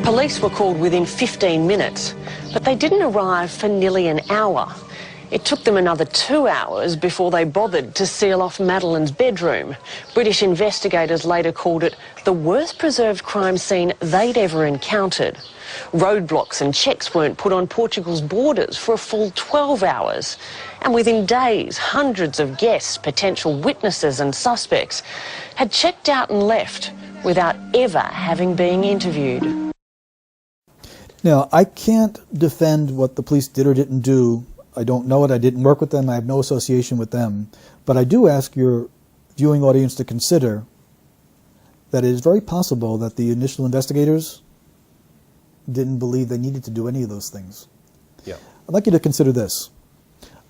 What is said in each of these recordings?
Police were called within 15 minutes, but they didn't arrive for nearly an hour. It took them another 2 hours before they bothered to seal off Madeleine's bedroom. British investigators later called it the worst preserved crime scene they'd ever encountered. Roadblocks and checks weren't put on Portugal's borders for a full 12 hours. And within days, hundreds of guests, potential witnesses and suspects had checked out and left without ever having been interviewed. Now, I can't defend what the police did or didn't do. I don't know it. I didn't work with them. I have no association with them. But I do ask your viewing audience to consider that it is very possible that the initial investigators didn't believe they needed to do any of those things. Yeah. I'd like you to consider this.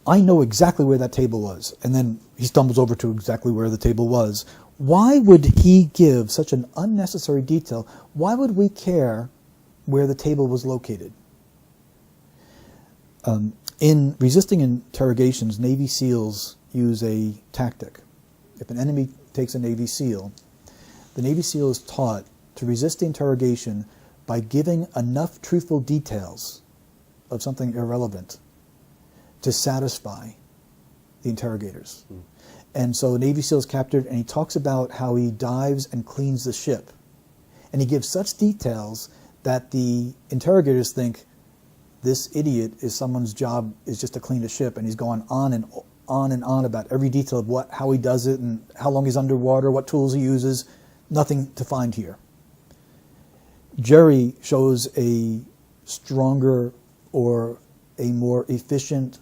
I know exactly where that table was, and then he stumbles over to exactly where the table was. Why would he give such an unnecessary detail? Why would we care where the table was located? In resisting interrogations, Navy SEALs use a tactic. If an enemy takes a Navy SEAL, the Navy SEAL is taught to resist the interrogation by giving enough truthful details of something irrelevant to satisfy the interrogators. And so a Navy SEAL is captured, and he talks about how he dives and cleans the ship. And he gives such details that the interrogators think this idiot is someone's job is just to clean the ship, and he's going on and on about every detail of how he does it and how long he's underwater, what tools he uses. Nothing to find here. Jerry shows a stronger or a more efficient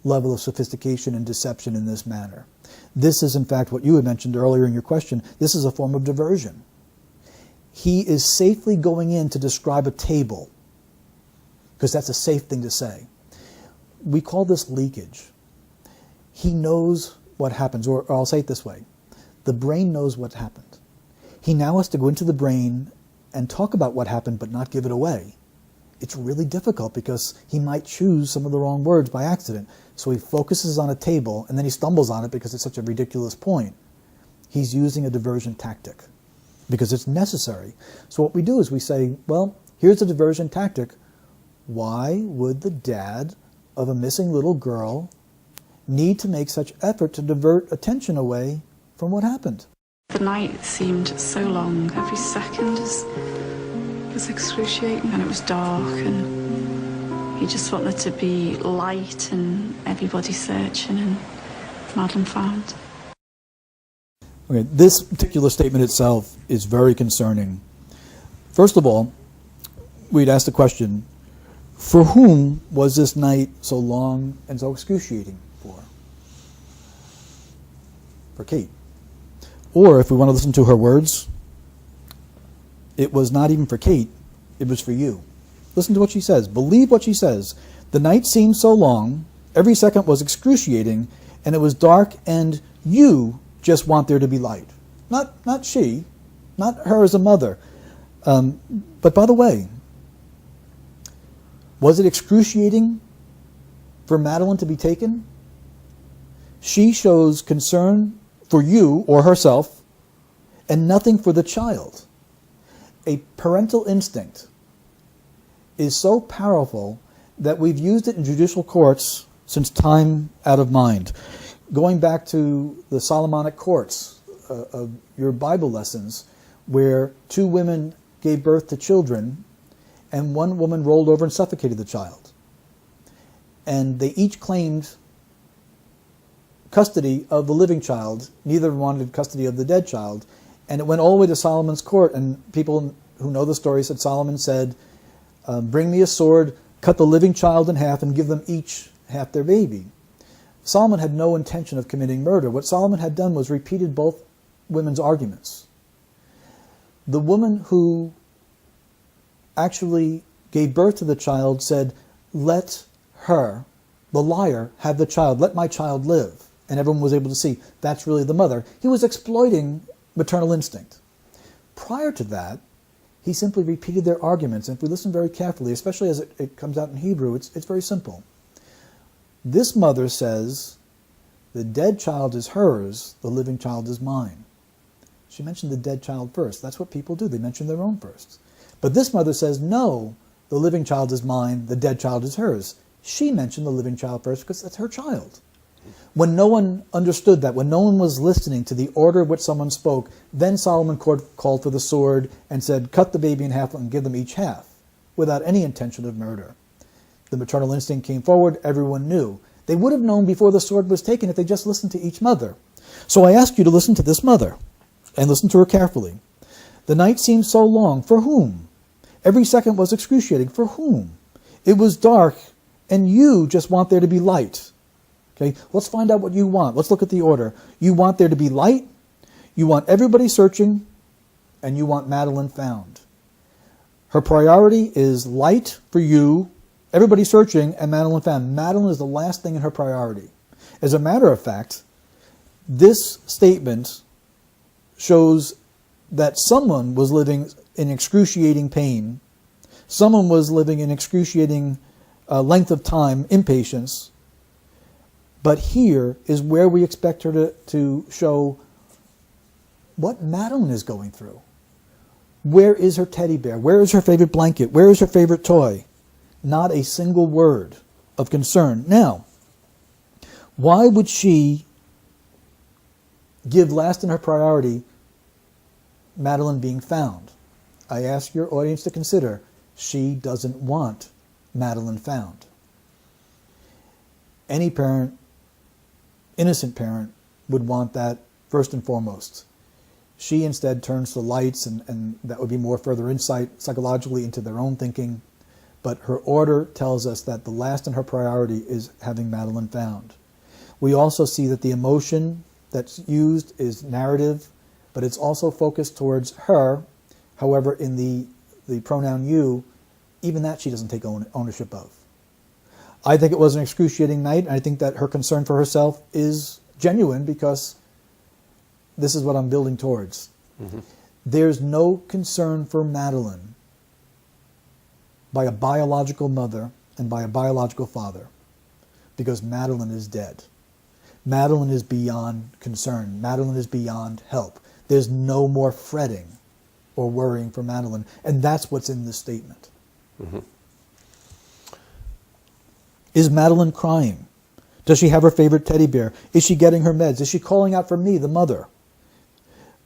level of sophistication and deception in this manner. This is, in fact, what you had mentioned earlier in your question. This is a form of diversion. He is safely going in to describe a table, because that's a safe thing to say. We call this leakage. He knows what happens, or I'll say it this way. The brain knows what happened. He now has to go into the brain and talk about what happened, but not give it away. It's really difficult because he might choose some of the wrong words by accident. So he focuses on a table, and then he stumbles on it because it's such a ridiculous point. He's using a diversion tactic because it's necessary. So what we do is we say, well, here's a diversion tactic. Why would the dad of a missing little girl need to make such effort to divert attention away from what happened? The night seemed so long. Every second was excruciating, and it was dark, and he just wanted to be light and everybody searching, and Madeleine found. Okay, this particular statement itself is very concerning. First of all, we'd ask the question, for whom was this night so long and so excruciating for? For Kate. Or if we want to listen to her words, it was not even for Kate, it was for you. Listen to what she says. Believe what she says. The night seemed so long, every second was excruciating, and it was dark, and you just want there to be light. Not she, not her as a mother. But by the way, was it excruciating for Madeleine to be taken? She shows concern for you or herself and nothing for the child. A parental instinct is so powerful that we've used it in judicial courts since time out of mind. Going back to the Solomonic courts of your Bible lessons, where two women gave birth to children, and one woman rolled over and suffocated the child. And they each claimed custody of the living child. Neither wanted custody of the dead child. And it went all the way to Solomon's court, and people who know the story said Solomon said, bring me a sword, cut the living child in half, and give them each half their baby. Solomon had no intention of committing murder. What Solomon had done was repeated both women's arguments. The woman who actually gave birth to the child said, let her, the liar, have the child. Let my child live. And everyone was able to see that's really the mother. He was exploiting maternal instinct. Prior to that, he simply repeated their arguments. And if we listen very carefully, especially as it comes out in Hebrew, it's very simple. This mother says, the dead child is hers, the living child is mine. She mentioned the dead child first. That's what people do. They mention their own first. But this mother says, no, the living child is mine, the dead child is hers. She mentioned the living child first because that's her child. When no one understood that, when no one was listening to the order of which someone spoke, then Solomon called for the sword and said, cut the baby in half and give them each half, without any intention of murder. The maternal instinct came forward, everyone knew. They would have known before the sword was taken if they just listened to each mother. So I ask you to listen to this mother, and listen to her carefully. The night seemed so long. For whom? Every second was excruciating. For whom? It was dark, and you just want there to be light. Okay, let's find out what you want. Let's look at the order. You want there to be light, you want everybody searching, and you want Madeline found. Her priority is light for you, everybody searching, and Madeline found. Madeline is the last thing in her priority. As a matter of fact, this statement shows that someone was living in excruciating pain, someone was living in excruciating length of time, impatience. But here is where we expect her to show what Madeline is going through. Where is her teddy bear? Where is her favorite blanket? Where is her favorite toy? Not a single word of concern. Now, why would she give last in her priority Madeline being found? I ask your audience to consider, she doesn't want Madeline found. Any parent, innocent parent, would want that first and foremost. She instead turns to lights, and that would be more further insight psychologically into their own thinking. But her order tells us that the last in her priority is having Madeline found. We also see that the emotion that's used is narrative, but it's also focused towards her. However, in the pronoun you, even that she doesn't take ownership of. I think it was an excruciating night, and I think that her concern for herself is genuine because this is what I'm building towards. Mm-hmm. There's no concern for Madeline by a biological mother and by a biological father because Madeline is dead. Madeline is beyond concern. Madeline is beyond help. There's no more fretting or worrying for Madeline, and that's what's in this statement. Mm-hmm. Is Madeline crying? Does she have her favorite teddy bear? Is she getting her meds? Is she calling out for me, the mother?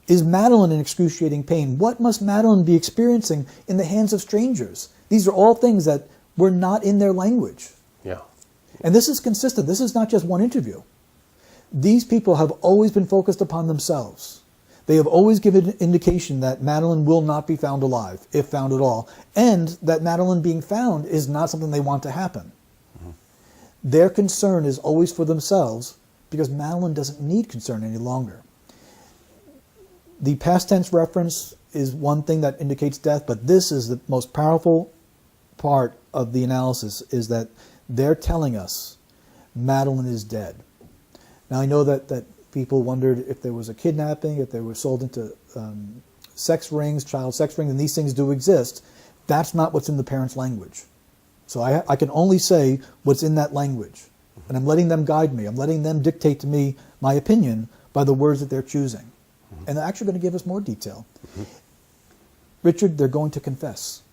Is Madeline in excruciating pain? What must Madeline be experiencing in the hands of strangers? These are all things that were not in their language. Yeah. And this is consistent. This is not just one interview. These people have always been focused upon themselves. They have always given indication that Madeline will not be found alive, if found at all, and that Madeline being found is not something they want to happen. Mm-hmm. Their concern is always for themselves because Madeline doesn't need concern any longer. The past tense reference is one thing that indicates death, but this is the most powerful part of the analysis, is that they're telling us Madeline is dead. Now I know that people wondered if there was a kidnapping, if they were sold into sex rings, child sex rings, and these things do exist. That's not what's in the parents' language. So I can only say what's in that language. And I'm letting them guide me. I'm letting them dictate to me my opinion by the words that they're choosing. Mm-hmm. And they're actually going to give us more detail. Mm-hmm. Richard, they're going to confess.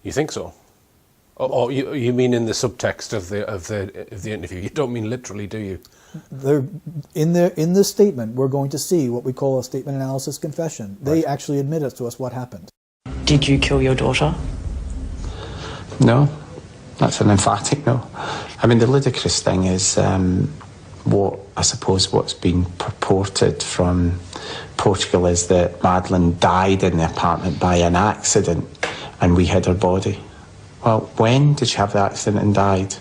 You think so? Oh, you mean in the subtext of the interview? You don't mean literally, do you? They're in this statement, we're going to see what we call a statement analysis confession. They actually admit it to us what happened. Did you kill your daughter? No, that's an emphatic no. I mean, the ludicrous thing is what's been purported from Portugal is that Madeline died in the apartment by an accident and we hid her body. Well, when did she have the accident and died?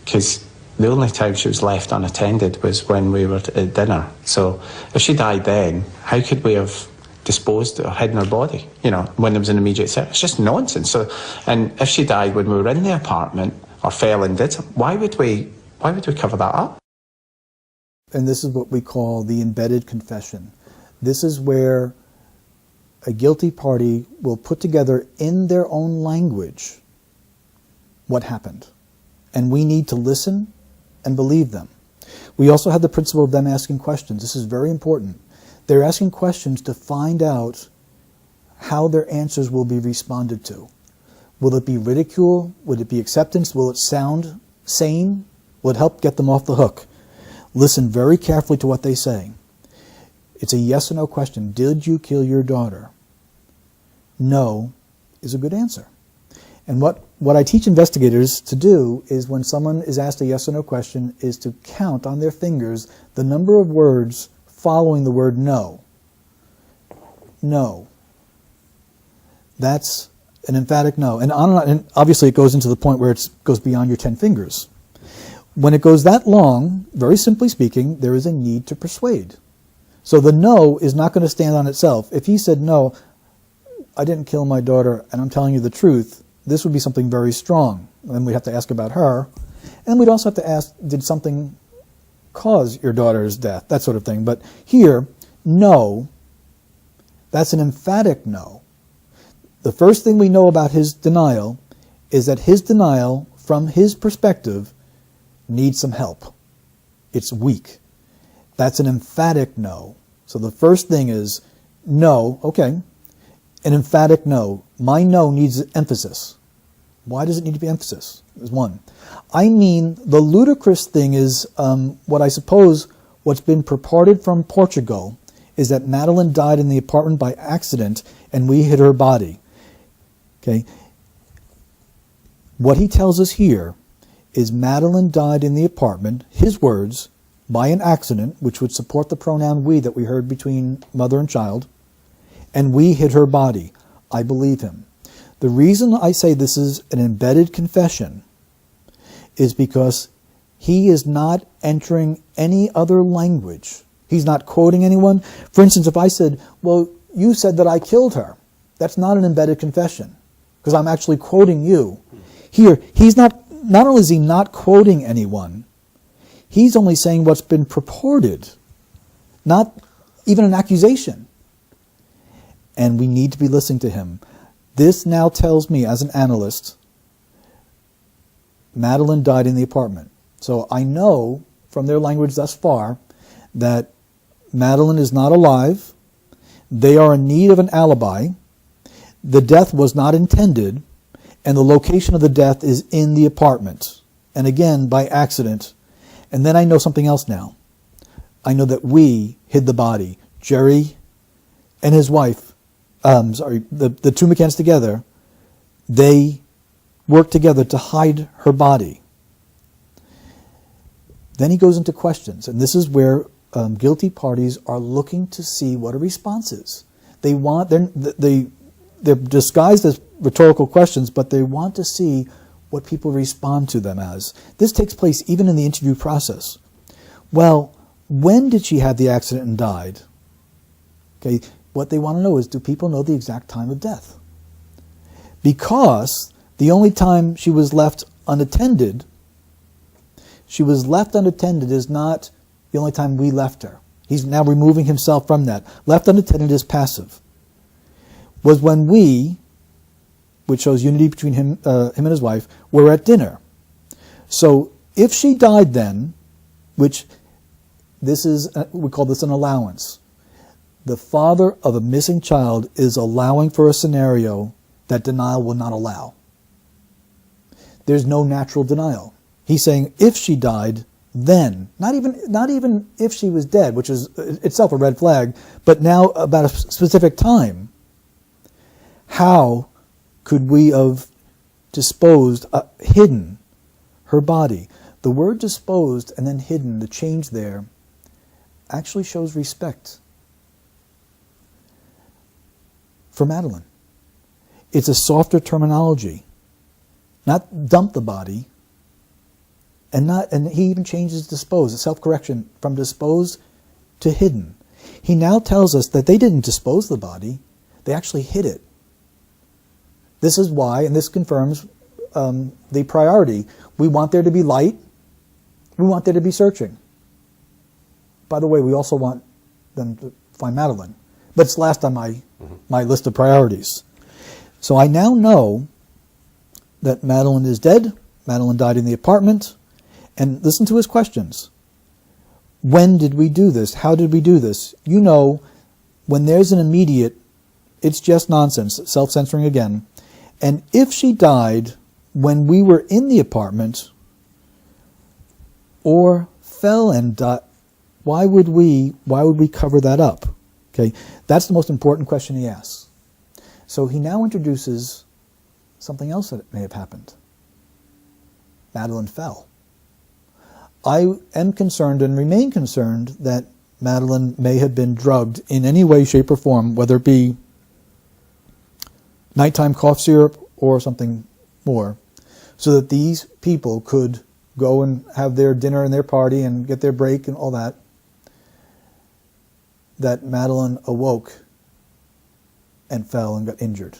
Because the only time she was left unattended was when we were at dinner. So if she died then, how could we have disposed or hidden her body, when there was an immediate threat? It's just nonsense. So, and if she died when we were in the apartment or fell and did something, why would we cover that up? And this is what we call the embedded confession. This is where a guilty party will put together in their own language what happened. And we need to listen and believe them. We also have the principle of them asking questions. This is very important. They're asking questions to find out how their answers will be responded to. Will it be ridicule? Would it be acceptance? Will it sound sane? Will it help get them off the hook? Listen very carefully to what they say. It's a yes or no question. Did you kill your daughter? No is a good answer. And what I teach investigators to do is when someone is asked a yes or no question is to count on their fingers the number of words following the word no. No. That's an emphatic no. And on and obviously it goes into the point where it goes beyond your 10 fingers. When it goes that long, very simply speaking, there is a need to persuade. So the no is not going to stand on itself. If he said, no, I didn't kill my daughter and I'm telling you the truth, this would be something very strong. And we'd have to ask about her. And we'd also have to ask, did something cause your daughter's death? That sort of thing. But here, no, that's an emphatic no. The first thing we know about his denial is that his denial, from his perspective, needs some help. It's weak. That's an emphatic no. So the first thing is no, okay, an emphatic no. My no needs emphasis. Why does it need to be emphasis? Is one. I mean, the ludicrous thing is what I suppose what's been purported from Portugal is that Madeline died in the apartment by accident and we hid her body. Okay. What he tells us here is Madeline died in the apartment, his words, by an accident, which would support the pronoun we that we heard between mother and child, and we hid her body. I believe him. The reason I say this is an embedded confession is because he is not entering any other language. He's not quoting anyone. For instance, if I said, well, you said that I killed her, that's not an embedded confession because I'm actually quoting you. Here, he's not only is he not quoting anyone, he's only saying what's been purported, not even an accusation. And we need to be listening to him. This now tells me, as an analyst, Madeline died in the apartment. So I know from their language thus far that Madeline is not alive. They are in need of an alibi. The death was not intended, and the location of the death is in the apartment. And again, by accident. And then I know something else now. I know that we hid the body. Jerry and his wife, the two McCann's together, they worked together to hide her body. Then he goes into questions, and this is where guilty parties are looking to see what a response is. They're disguised as rhetorical questions, but they want to see what people respond to them as. This takes place even in the interview process. Well, when did she have the accident and died? Okay, what they want to know is, do people know the exact time of death? Because the only time she was left unattended is not the only time we left her. He's now removing himself from that. Left unattended is passive. Was when we, which shows unity between him and his wife, were at dinner. So if she died then, which this is, we call this an allowance. The father of a missing child is allowing for a scenario that denial will not allow. There's no natural denial. He's saying if she died, then, not even if she was dead, which is itself a red flag, but now about a specific time. How could we have disposed, hidden her body? The word disposed and then hidden, the change there, actually shows respect for Madeline. It's a softer terminology. Not dump the body, and he even changes dispose, a self-correction, from disposed to hidden. He now tells us that they didn't dispose the body, they actually hid it. This is why, and this confirms the priority. We want there to be light. We want there to be searching. By the way, we also want them to find Madeline. But it's last on my list of priorities. So I now know that Madeline is dead. Madeline died in the apartment. And listen to his questions. When did we do this? How did we do this? You know, when there's an immediate It's just nonsense, self-censoring again. And if she died when we were in the apartment or fell and died, why would we cover that up? Okay, that's the most important question he asks. So he now introduces something else that may have happened. Madeleine fell. I am concerned and remain concerned that Madeleine may have been drugged in any way, shape, or form, whether it be nighttime cough syrup or something more, so that these people could go and have their dinner and their party and get their break and all that, that Madeleine awoke and fell and got injured,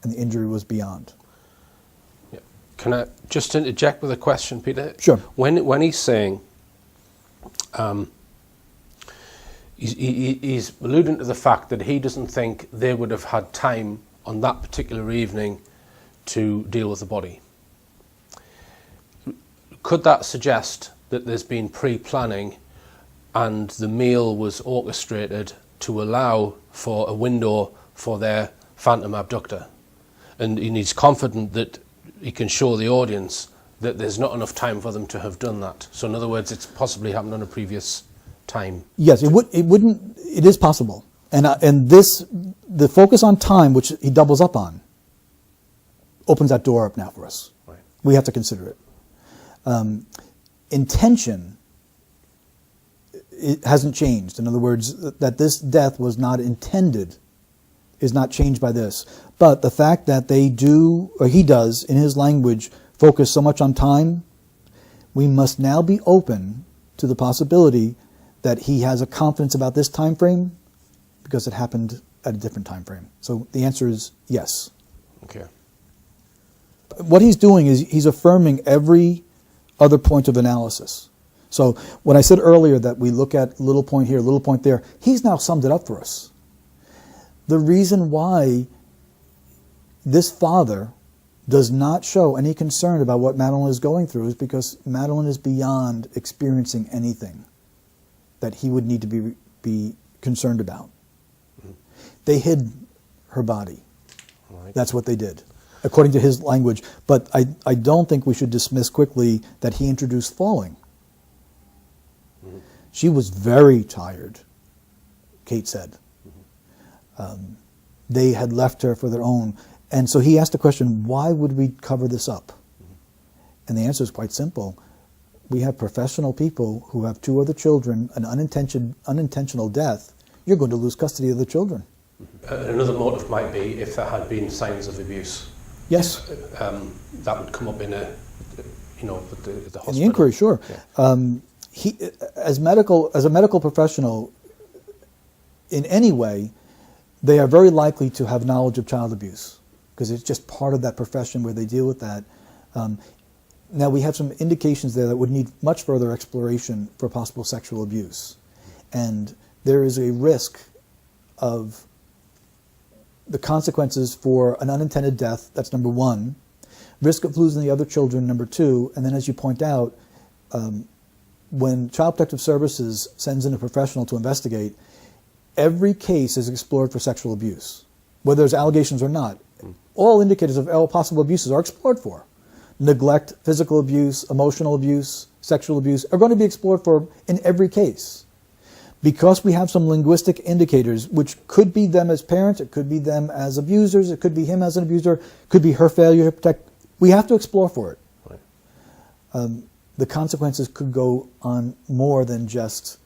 and the injury was beyond. Yeah. Can I just interject with a question, Peter? Sure. When he's saying, he's alluding to the fact that he doesn't think they would have had time on that particular evening to deal with the body. Could that suggest that there's been pre-planning and the meal was orchestrated to allow for a window for their phantom abductor? And he's confident that he can show the audience that there's not enough time for them to have done that. So in other words, it's possibly happened on a previous time. Yes, it is possible. And the focus on time, which he doubles up on, opens that door up now for us. Right. We have to consider it. Intention, it hasn't changed. In other words, that this death was not intended is not changed by this. But the fact that they do, or he does, in his language, focus so much on time, we must now be open to the possibility that he has a confidence about this time frame because it happened at a different time frame. So the answer is yes. Okay. What he's doing is he's affirming every other point of analysis. So when I said earlier that we look at little point here, little point there, he's now summed it up for us. The reason why this father does not show any concern about what Madeleine is going through is because Madeleine is beyond experiencing anything that he would need to be concerned about. Mm-hmm. They hid her body. Right. That's what they did, according to his language. But I don't think we should dismiss quickly that he introduced falling. Mm-hmm. She was very tired, Kate said. Mm-hmm. They had left her for their own. And so he asked the question, why would we cover this up? Mm-hmm. And the answer is quite simple. We have professional people who have 2 other children, an unintentional death. You're going to lose custody of the children. Another motive might be if there had been signs of abuse. Yes. That would come up in a, with the hospital. In the inquiry, sure. Yeah. He, as a medical professional, in any way, they are very likely to have knowledge of child abuse because it's just part of that profession where they deal with that. Now, we have some indications there that would need much further exploration for possible sexual abuse. And there is a risk of the consequences for an unintended death, that's number 1. Risk of losing the other children, number 2. And then, as you point out, when Child Protective Services sends in a professional to investigate, every case is explored for sexual abuse, whether there's allegations or not. All indicators of all possible abuses are explored for. Neglect, physical abuse, emotional abuse, sexual abuse are going to be explored for in every case. Because we have some linguistic indicators, which could be them as parents, it could be them as abusers, it could be him as an abuser, it could be her failure to protect. We have to explore for it. Right. The consequences could go on more than just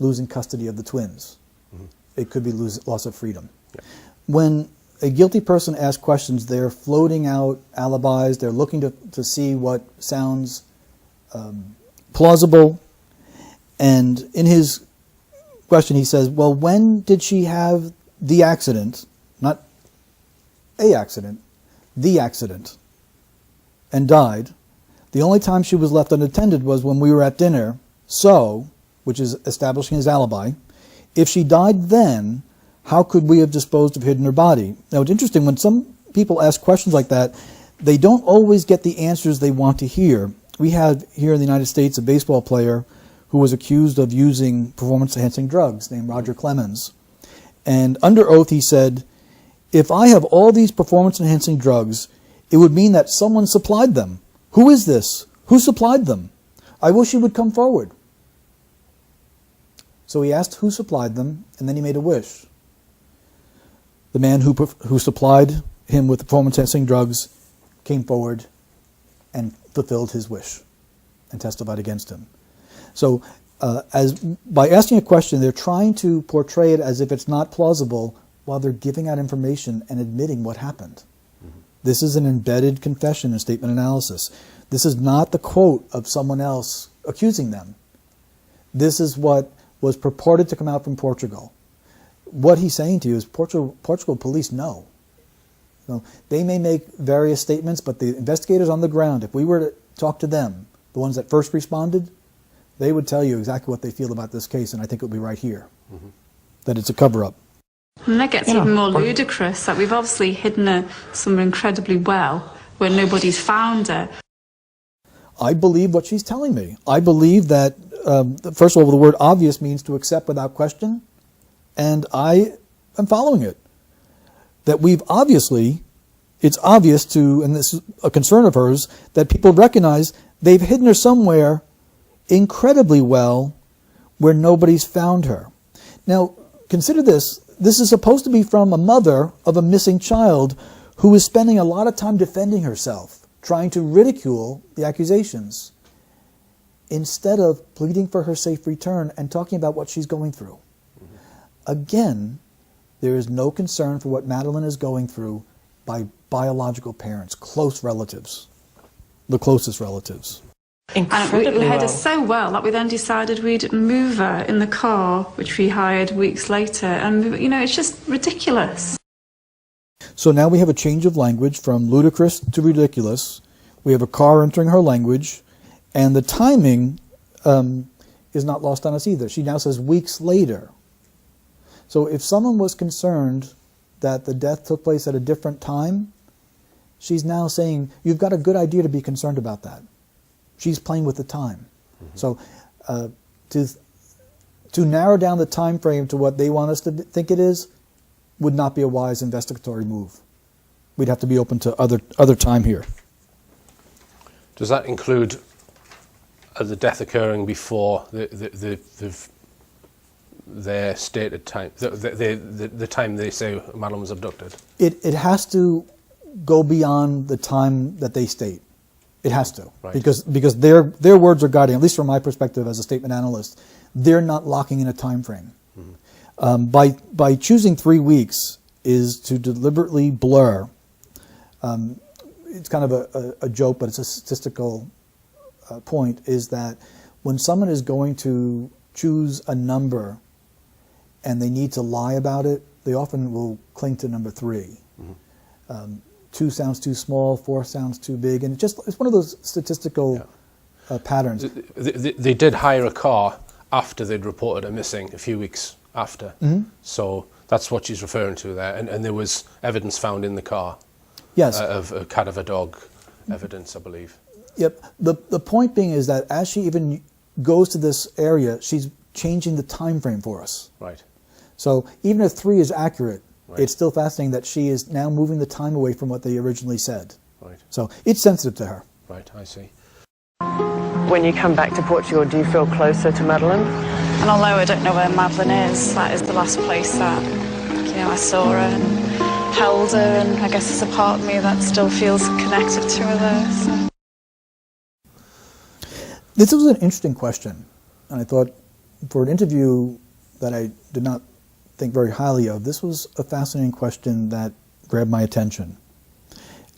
losing custody of the twins. Mm-hmm. It could be loss of freedom. Yeah. When a guilty person asks questions, they're floating out alibis, they're looking to see what sounds plausible. And in his question, he says, well, when did she have the accident, not a accident, the accident, and died? The only time she was left unattended was when we were at dinner, so, which is establishing his alibi. If she died then, how could we have disposed of hidden her body? Now, it's interesting, when some people ask questions like that, they don't always get the answers they want to hear. We had here in the United States a baseball player who was accused of using performance-enhancing drugs named Roger Clemens. And under oath he said if I have all these performance-enhancing drugs, it would mean that someone supplied them. Who is this? Who supplied them? I wish he would come forward. So he asked who supplied them, and then he made a wish. The man who supplied him with performance-enhancing drugs came forward and fulfilled his wish and testified against him. So by asking a question, they're trying to portray it as if it's not plausible while they're giving out information and admitting what happened. Mm-hmm. This is an embedded confession and statement analysis. This is not the quote of someone else accusing them. This is what was purported to come out from Portugal. What he's saying to you is Portugal police know. So they may make various statements, but the investigators on the ground, if we were to talk to them, the ones that first responded, they would tell you exactly what they feel about this case, and I think it would be right here, mm-hmm. that it's a cover-up. And that gets even more ludicrous, that we've obviously hidden her somewhere incredibly well, where nobody's found her. I believe what she's telling me. I believe that, first of all, the word obvious means to accept without question, and I am following it. That it's obvious to, and this is a concern of hers, that people recognize they've hidden her somewhere incredibly well where nobody's found her. Now, consider this. This is supposed to be from a mother of a missing child who is spending a lot of time defending herself, trying to ridicule the accusations, instead of pleading for her safe return and talking about what she's going through. Mm-hmm. Again, there is no concern for what Madeleine is going through by biological parents, close relatives, the closest relatives. Incredibly and we had her so well that we then decided we'd move her in the car, which we hired weeks later, and it's just ridiculous. So now we have a change of language from ludicrous to ridiculous. We have a car entering her language, and the timing is not lost on us either. She now says weeks later. So if someone was concerned that the death took place at a different time, she's now saying, you've got a good idea to be concerned about that. She's playing with the time. Mm-hmm. So to narrow down the time frame to what they want us to think it is would not be a wise investigatory move. We'd have to be open to other time here. Does that include the death occurring before their stated time, the time they say Madeleine was abducted? It has to go beyond the time that they state. It has to, right. because their words are guiding, at least from my perspective as a statement analyst. They're not locking in a time frame. Mm-hmm. By choosing 3 weeks is to deliberately blur. It's kind of a joke, but it's a statistical point, is that when someone is going to choose a number and they need to lie about it, they often will cling to number 3. Mm-hmm. 2 sounds too small, 4 sounds too big, and it's one of those statistical patterns. They did hire a car after they'd reported her missing, a few weeks after. Mm-hmm. So that's what she's referring to there, and there was evidence found in the car. Yes. Of a cat of a dog evidence, I believe. Yep. The point being is that as she even goes to this area, she's changing the time frame for us. Right. So even if 3 is accurate, right. It's still fascinating that she is now moving the time away from what they originally said. Right. So it's sensitive to her. Right, I see. When you come back to Portugal, do you feel closer to Madeleine? And although I don't know where Madeleine is, that is the last place that, I saw her and held her, and I guess there's a part of me that still feels connected to her there. So. This was an interesting question, and I thought for an interview that I did not think very highly of, this was a fascinating question that grabbed my attention.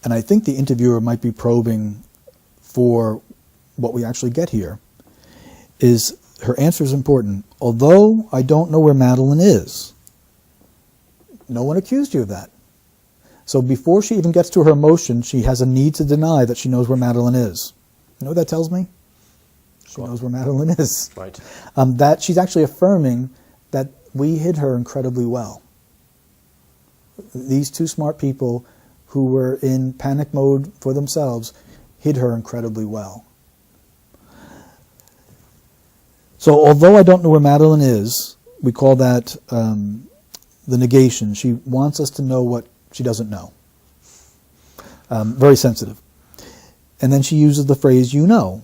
And I think the interviewer might be probing for what we actually get here. Is her answer is important. Although I don't know where Madeleine is, no one accused you of that. So before she even gets to her emotion, she has a need to deny that she knows where Madeleine is. You know what that tells me? She knows where Madeleine is. Right. That she's actually affirming that we hid her incredibly well. These 2 smart people who were in panic mode for themselves hid her incredibly well. So although I don't know where Madeleine is, we call that the negation. She wants us to know what She doesn't know. Very sensitive. And then she uses the phrase, you know.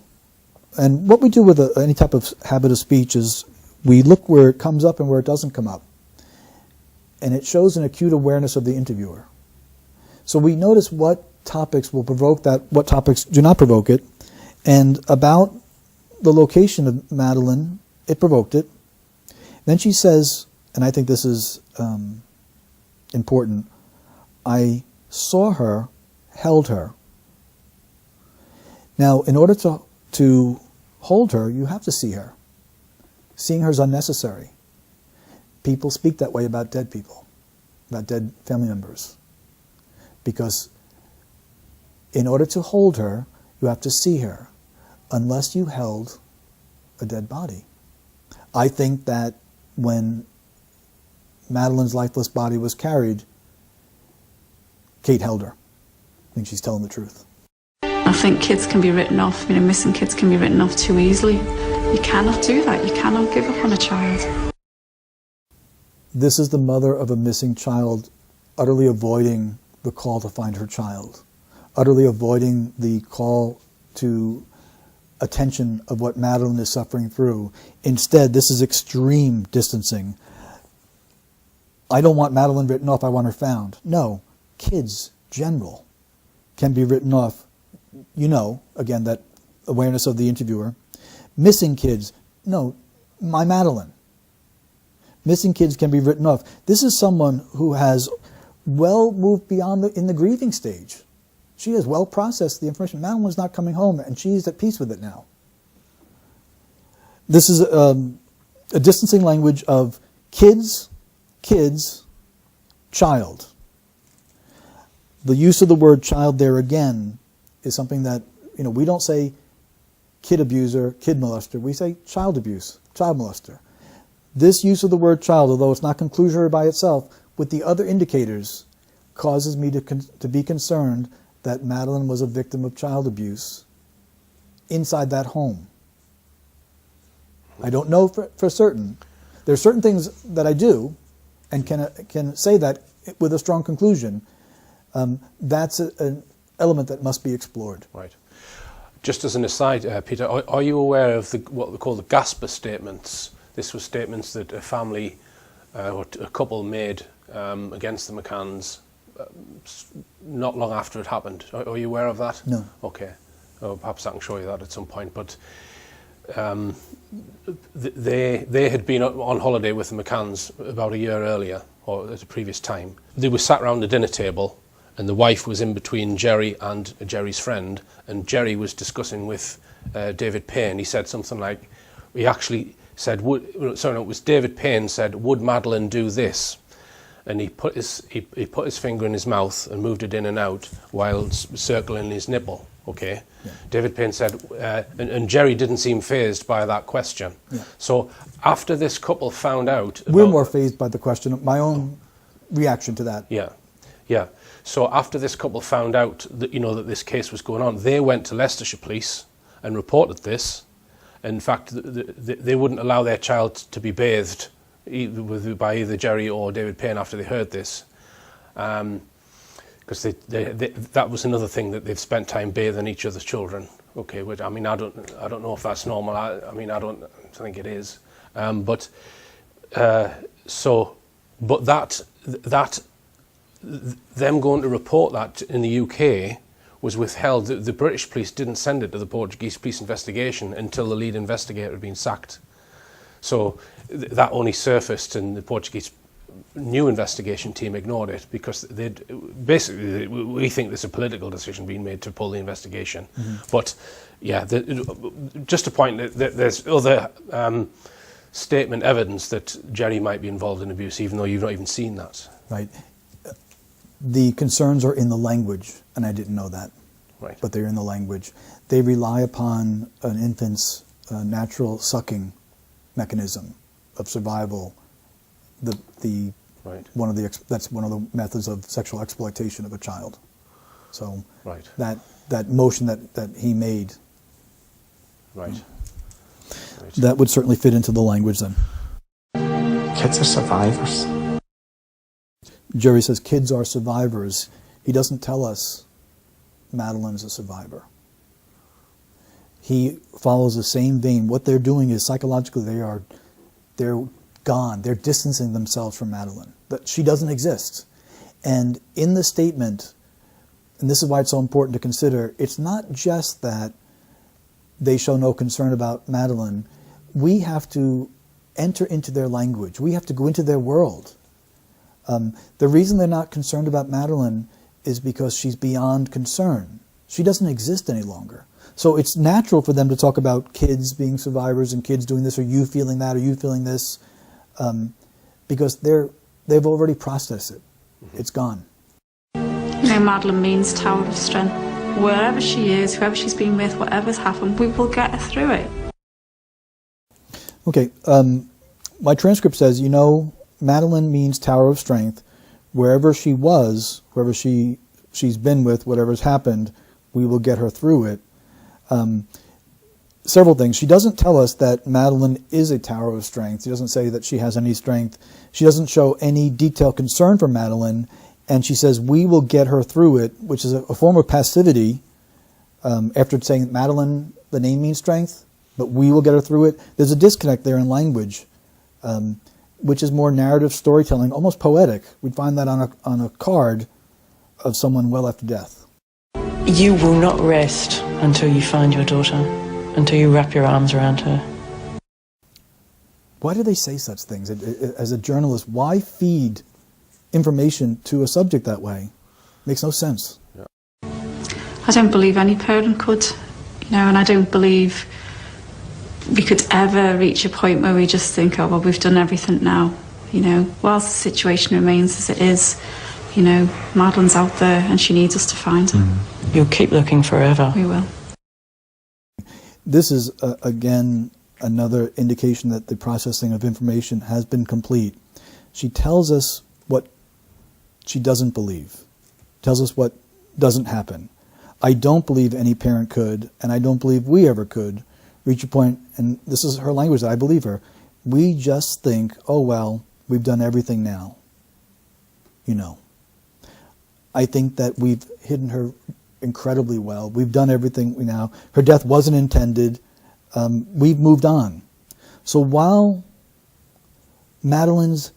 And what we do with any type of habit of speech is we look where it comes up and where it doesn't come up. And it shows an acute awareness of the interviewer. So we notice what topics will provoke that, what topics do not provoke it. And about the location of Madeline, it provoked it. Then she says, and I think this is important, I saw her, held her. Now, in order to hold her, you have to see her. Seeing her is unnecessary. People speak that way about dead people, about dead family members. Because in order to hold her, you have to see her, unless you held a dead body. I think that when Madeline's lifeless body was carried, Kate held her. I think she's telling the truth. I think kids can be written off, missing kids can be written off too easily. You cannot do that. You cannot give up on a child. This is the mother of a missing child utterly avoiding the call to find her child, utterly avoiding the call to attention of what Madeline is suffering through. Instead, this is extreme distancing. I don't want Madeline written off, I want her found. No, kids, general, can be written off. You know, again, that awareness of the interviewer. Missing kids, no, my Madeline. Missing kids can be written off. This is someone who has well moved beyond in the grieving stage. She has well processed the information. Madeline's not coming home, and she's at peace with it now. This is a distancing language of kids, child. The use of the word child there again is something that, we don't say kid abuser, kid molester. We say child abuse, child molester. This use of the word child, although it's not conclusory by itself, with the other indicators, causes me to be concerned that Madeline was a victim of child abuse inside that home. I don't know for certain. There are certain things that I do and can say that with a strong conclusion. That's an element that must be explored. Right. Just as an aside, Peter, are you aware of what we call the Gasper statements? This was statements that a family or a couple made against the McCann's not long after it happened. Are you aware of that? No. Okay. Oh, perhaps I can show you that at some point. But they had been on holiday with the McCann's about a year earlier, or at a previous time. They were sat around the dinner table, and the wife was in between Jerry and Jerry's friend, and Jerry was discussing with David Payne. He said something like, he actually said, it was David Payne said, would Madeline do this? And he put his finger in his mouth and moved it in and out while circling his nipple. Okay. Yeah. David Payne said, and Jerry didn't seem fazed by that question. Yeah. So after this couple found out, we're more fazed by the question. My own reaction to that. Yeah, yeah. So after this couple found out that that this case was going on, they went to Leicestershire Police and reported this. In fact, they wouldn't allow their child to be bathed by either Jerry or David Payne after they heard this, because that was another thing that they've spent time bathing each other's children. Okay, which I don't know if that's normal. I don't think it is. But them going to report that in the UK was withheld. The British police didn't send it to the Portuguese police investigation until the lead investigator had been sacked. So that only surfaced, and the Portuguese new investigation team ignored it because we think there's a political decision being made to pull the investigation. Mm-hmm. But yeah, just to point that there's other statement evidence that Jerry might be involved in abuse, even though you've not even seen that. Right. The concerns are in the language, and I didn't know that. Right. But they're in the language. They rely upon an infant's natural sucking mechanism of survival. Right. That's one of the methods of sexual exploitation of a child. So right. that motion that he made. Right. That would certainly fit into the language then. Kids are survivors. Jerry says kids are survivors. He doesn't tell us Madeleine's a survivor. He follows the same vein. What they're doing is psychologically they're gone. They're distancing themselves from Madeleine. But she doesn't exist. And in the statement, and this is why it's so important to consider, it's not just that they show no concern about Madeleine. We have to enter into their language. We have to go into their world. The reason they're not concerned about Madeleine is because she's beyond concern. She doesn't exist any longer. So it's natural for them to talk about kids being survivors and kids doing this, or you feeling that, or you feeling this, because they've already processed it. It's gone. You know, Madeleine means tower of strength. Wherever she is, whoever she's been with, whatever's happened, we will get her through it. Okay, my transcript says, Madeleine means tower of strength. Wherever she was, whoever she's been with, whatever's happened, we will get her through it. Several things. She doesn't tell us that Madeleine is a tower of strength. She doesn't say that she has any strength. She doesn't show any detailed concern for Madeleine. And she says, we will get her through it, which is a form of passivity. After saying Madeleine, the name means strength, but we will get her through it. There's a disconnect there in language, which is more narrative storytelling, almost poetic. We'd find that on a card of someone well after death. You will not rest until you find your daughter, until you wrap your arms around her. Why do they say such things? As a journalist, why feed information to a subject that way? Makes no sense. I don't believe any parent could, and I don't believe we could ever reach a point where we just think, oh, well, we've done everything now. Whilst the situation remains as it is, Madeleine's out there and she needs us to find her. You'll keep looking forever. We will. This is, again, another indication that the processing of information has been complete. She tells us what she doesn't believe, tells us what doesn't happen. I don't believe any parent could, and I don't believe we ever could, reach a point, and this is her language, I believe her, we just think, oh, well, we've done everything now. I think that we've hidden her incredibly well. We've done everything now. Her death wasn't intended. We've moved on. So while Madeleine's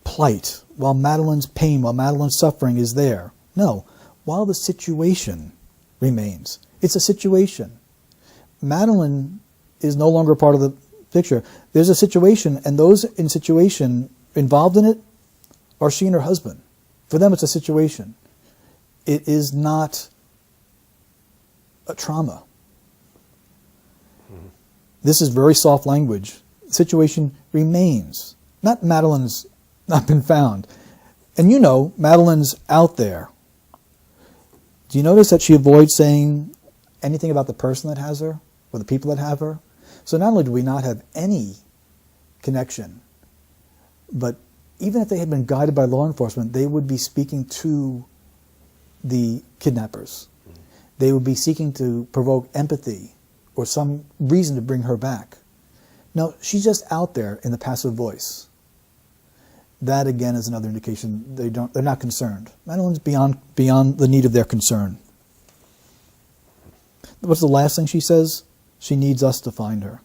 plight, while Madeleine's pain, while Madeleine's suffering is there, no, while the situation remains. It's a situation. Madeleine is no longer part of the picture. There's a situation, and those in situation involved in it are she and her husband. For them, it's a situation. It is not a trauma. This is very soft language. The situation remains. Not Madeleine's not been found. And Madeleine's out there. Do you notice that she avoids saying anything about the person that has her or the people that have her? So not only do we not have any connection, but even if they had been guided by law enforcement, they would be speaking to the kidnappers. They would be seeking to provoke empathy or some reason to bring her back. No, she's just out there in the passive voice. That again is another indication they're not concerned. Madeleine's beyond the need of their concern. What's the last thing she says? She needs us to find her.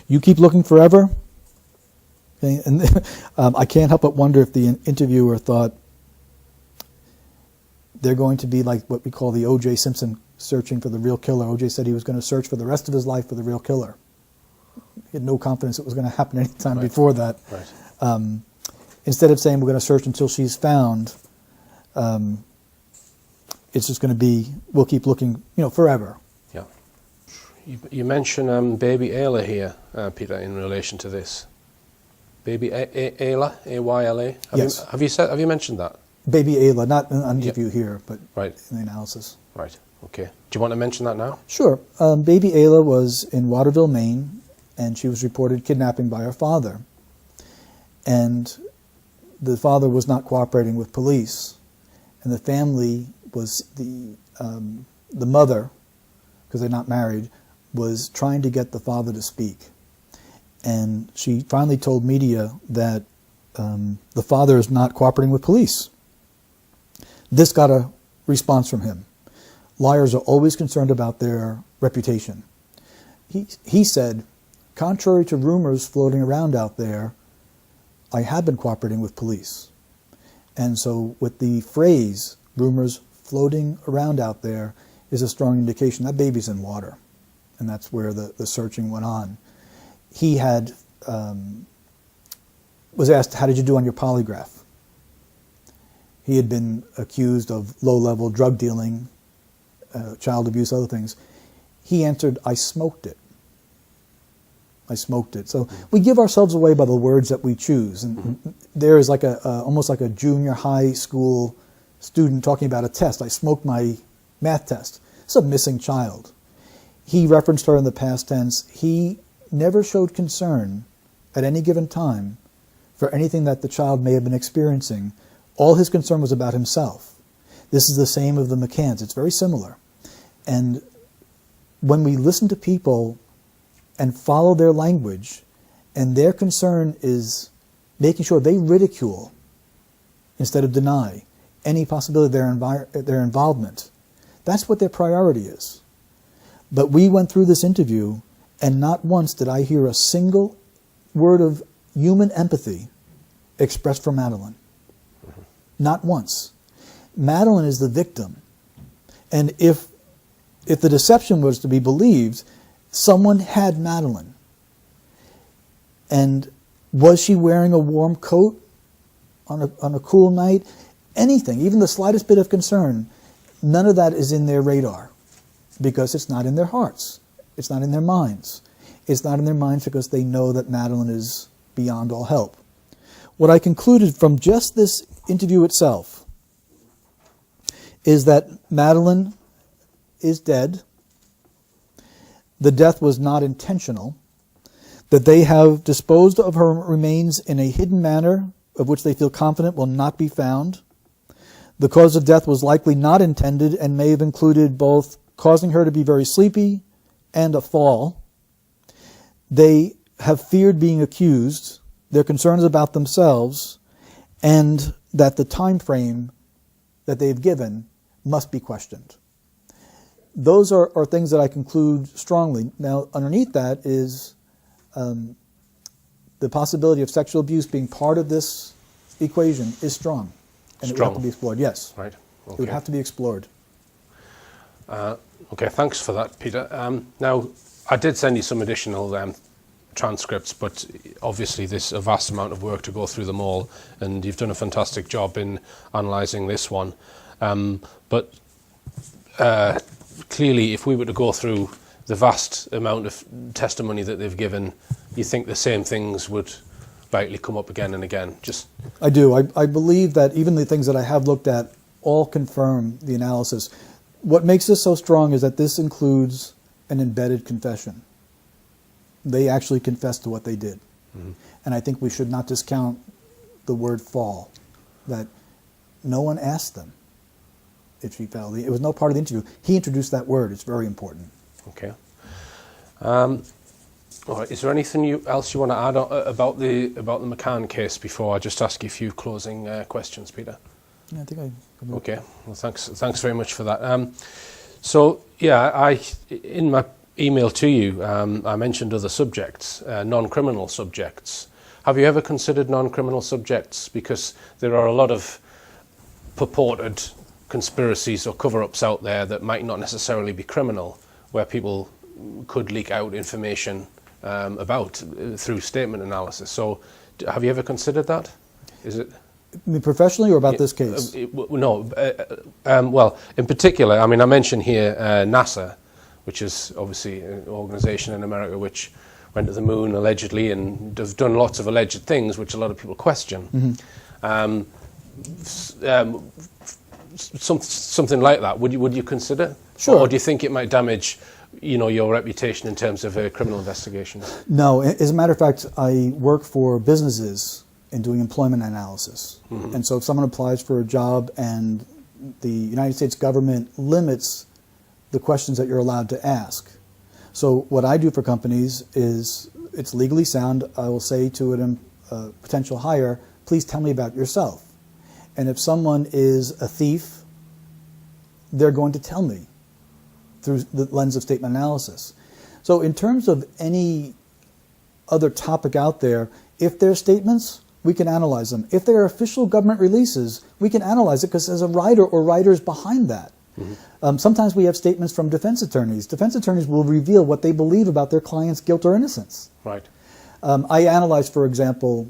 You keep looking forever. Okay? And I can't help but wonder if the interviewer thought they're going to be like what we call the O.J. Simpson searching for the real killer. O.J. said he was going to search for the rest of his life for the real killer. He had no confidence it was going to happen any time before that. Right. Instead of saying we're going to search until she's found, it's just going to be, we'll keep looking, forever. Yeah. You mention baby Ayla here, Peter, in relation to this. Baby Ayla, A-Y-L-A. Yes. Have you mentioned that? Baby Ayla, not in an interview here, but in the analysis. Right. Okay. Do you want to mention that now? Sure. Baby Ayla was in Waterville, Maine, and she was reported kidnapping by her father. And the father was not cooperating with police, and the family was the mother, because they're not married, was trying to get the father to speak. And she finally told media that the father is not cooperating with police. This got a response from him. Liars are always concerned about their reputation. He said, contrary to rumors floating around out there, I have been cooperating with police. And so with the phrase, rumors floating around out there, is a strong indication that baby's in water. And that's where the searching went on. He had was asked, how did you do on your polygraph? He had been accused of low-level drug dealing, child abuse, other things. He answered, I smoked it. I smoked it. So we give ourselves away by the words that we choose. And there is like almost like a junior high school student talking about a test. I smoked my math test. It's a missing child. He referenced her in the past tense. He never showed concern at any given time for anything that the child may have been experiencing. All his concern was about himself. This is the same of the McCann's. It's very similar. And when we listen to people and follow their language, and their concern is making sure they ridicule instead of deny any possibility of their involvement, that's what their priority is. But we went through this interview, and not once did I hear a single word of human empathy expressed from Madeline. Not once. Madeline is the victim. And if the deception was to be believed, someone had Madeline. And was she wearing a warm coat on a cool night? Anything, even the slightest bit of concern, none of that is in their radar because it's not in their hearts. It's not in their minds. It's not in their minds because they know that Madeline is beyond all help. What I concluded from just this interview itself is that Madeline is dead. The death was not intentional, that they have disposed of her remains in a hidden manner of which they feel confident will not be found. The cause of death was likely not intended and may have included both causing her to be very sleepy and a fall. They have feared being accused, their concerns about themselves, and that the time frame that they've given must be questioned. Those are things that I conclude strongly. Now, underneath that is the possibility of sexual abuse being part of this equation is strong. And it would have to be explored, yes. Right. Okay. It would have to be explored. Okay, thanks for that, Peter. Now, I did send you some additional transcripts, but obviously there's a vast amount of work to go through them all, and you've done a fantastic job in analysing this one. But clearly, if we were to go through the vast amount of testimony that they've given, you think the same things would likely come up again and again? I do. I believe that even the things that I have looked at all confirm the analysis. What makes this so strong is that this includes an embedded confession. They actually confessed to what they did. Mm-hmm. And I think we should not discount the word fall, that no one asked them if she fell. It was no part of the interview. He introduced that word. It's very important. Okay. All right. Is there anything else you want to add about the McCann case before I just ask you a few closing questions, Peter? Yeah, I think I okay. Well, thanks very much for that. So yeah, in my email to you, I mentioned other subjects, non-criminal subjects. Have you ever considered non-criminal subjects? Because there are a lot of purported conspiracies or cover-ups out there that might not necessarily be criminal, where people could leak out information about through statement analysis. So have you ever considered that? Is it? I mean, professionally or about this case? No. Well, in particular, I mean, I mentioned here NASA, which is obviously an organization in America which went to the moon allegedly and have done lots of alleged things which a lot of people question. Mm-hmm. Something like that, would you consider? Sure. Or do you think it might damage, your reputation in terms of criminal investigations? No. As a matter of fact, I work for businesses in doing employment analysis. Mm-hmm. And so if someone applies for a job and the United States government limits the questions that you're allowed to ask. So what I do for companies is it's legally sound, I will say to a potential hire, please tell me about yourself. And if someone is a thief, they're going to tell me through the lens of statement analysis. So in terms of any other topic out there, if they're statements, we can analyze them. If they're official government releases, we can analyze it because there's a writer or writers behind that. Sometimes we have statements from defense attorneys. Defense attorneys will reveal what they believe about their client's guilt or innocence. Right. I analyzed, for example,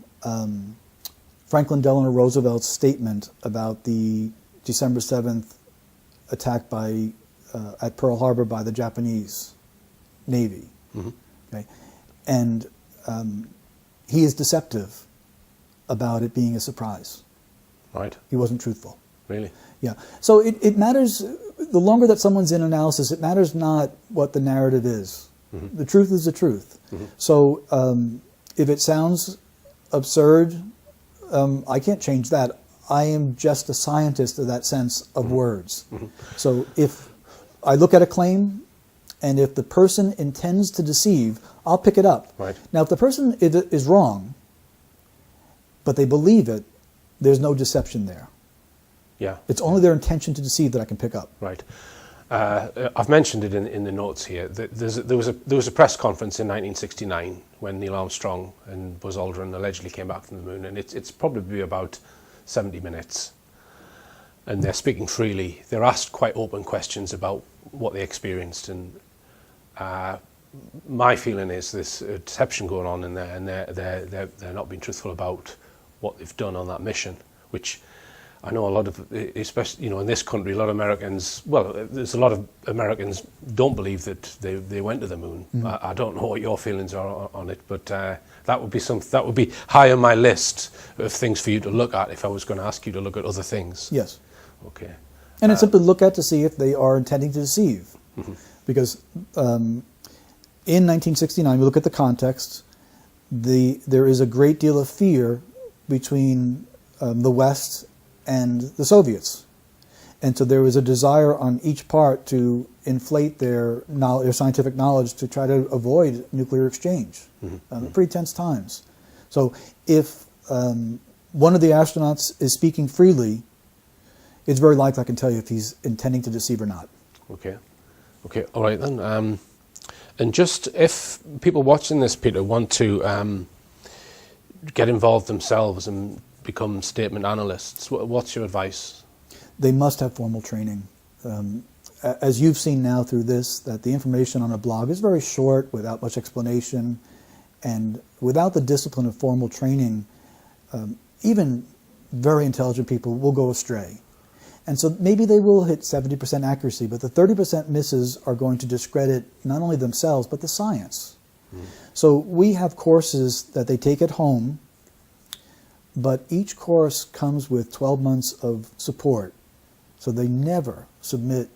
Franklin Delano Roosevelt's statement about the December 7th attack at Pearl Harbor by the Japanese Navy. Okay? And he is deceptive about it being a surprise. Right. He wasn't truthful. Really? Yeah. So it matters, the longer that someone's in analysis, it matters not what the narrative is. The truth is the truth. So if it sounds absurd, I can't change that. I am just a scientist of that sense of words. So if I look at a claim, and if the person intends to deceive, I'll pick it up. Right. Now, if the person is wrong, but they believe it, there's no deception there. Yeah. It's only their intention to deceive that I can pick up. Right. I've mentioned it in the notes here. There was a press conference in 1969 when Neil Armstrong and Buzz Aldrin allegedly came back from the moon, and it's probably about 70 minutes. And they're speaking freely. They're asked quite open questions about what they experienced, and my feeling is there's a deception going on in there, and they're not being truthful about what they've done on that mission, which I know a lot of, especially in this country, a lot of Americans. Well, there's a lot of Americans don't believe that they went to the moon. I don't know what your feelings are on it, but that would be high on my list of things for you to look at if I was going to ask you to look at other things. Yes. Okay. And it's simply look at to see if they are intending to deceive. Because in 1969, we look at the context, there is a great deal of fear between the West and the Soviets. And so there was a desire on each part to inflate their scientific knowledge to try to avoid nuclear exchange. Pretty tense times. So if one of the astronauts is speaking freely, it's very likely I can tell you if he's intending to deceive or not. Okay. Okay, all right then. And just if people watching this, Peter, want to get involved themselves and become statement analysts, what's your advice? They must have formal training. As you've seen now through this, that the information on a blog is very short, without much explanation, and without the discipline of formal training, even very intelligent people will go astray. And so maybe they will hit 70% accuracy, but the 30% misses are going to discredit not only themselves, but the science. So we have courses that they take at home, but each course comes with 12 months of support. So they never submit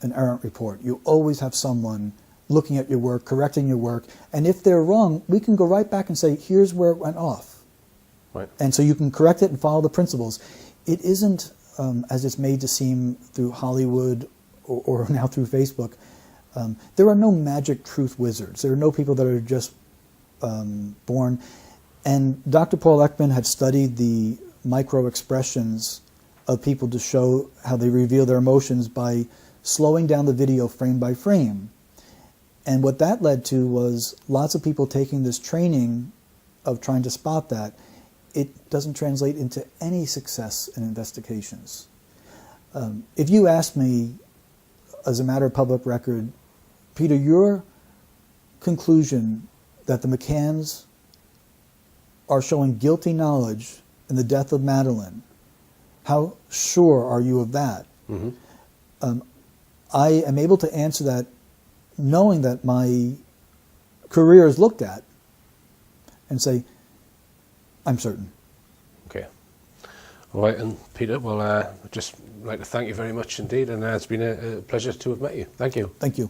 an errant report. You always have someone looking at your work, correcting your work, and if they're wrong, we can go right back and say, here's where it went off. Right. And so you can correct it and follow the principles. It isn't, as it's made to seem through Hollywood or now through Facebook, there are no magic truth wizards. There are no people that are just born. And Dr. Paul Ekman had studied the micro expressions of people to show how they reveal their emotions by slowing down the video frame by frame. And what that led to was lots of people taking this training of trying to spot that. It doesn't translate into any success in investigations. If you ask me, as a matter of public record, Peter, your conclusion that the McCann's are showing guilty knowledge in the death of Madeleine, how sure are you of that? I am able to answer that knowing that my career is looked at and say, I'm certain. Okay. All right, and Peter, well, I'd just like to thank you very much indeed, and it's been a pleasure to have met you. Thank you. Thank you.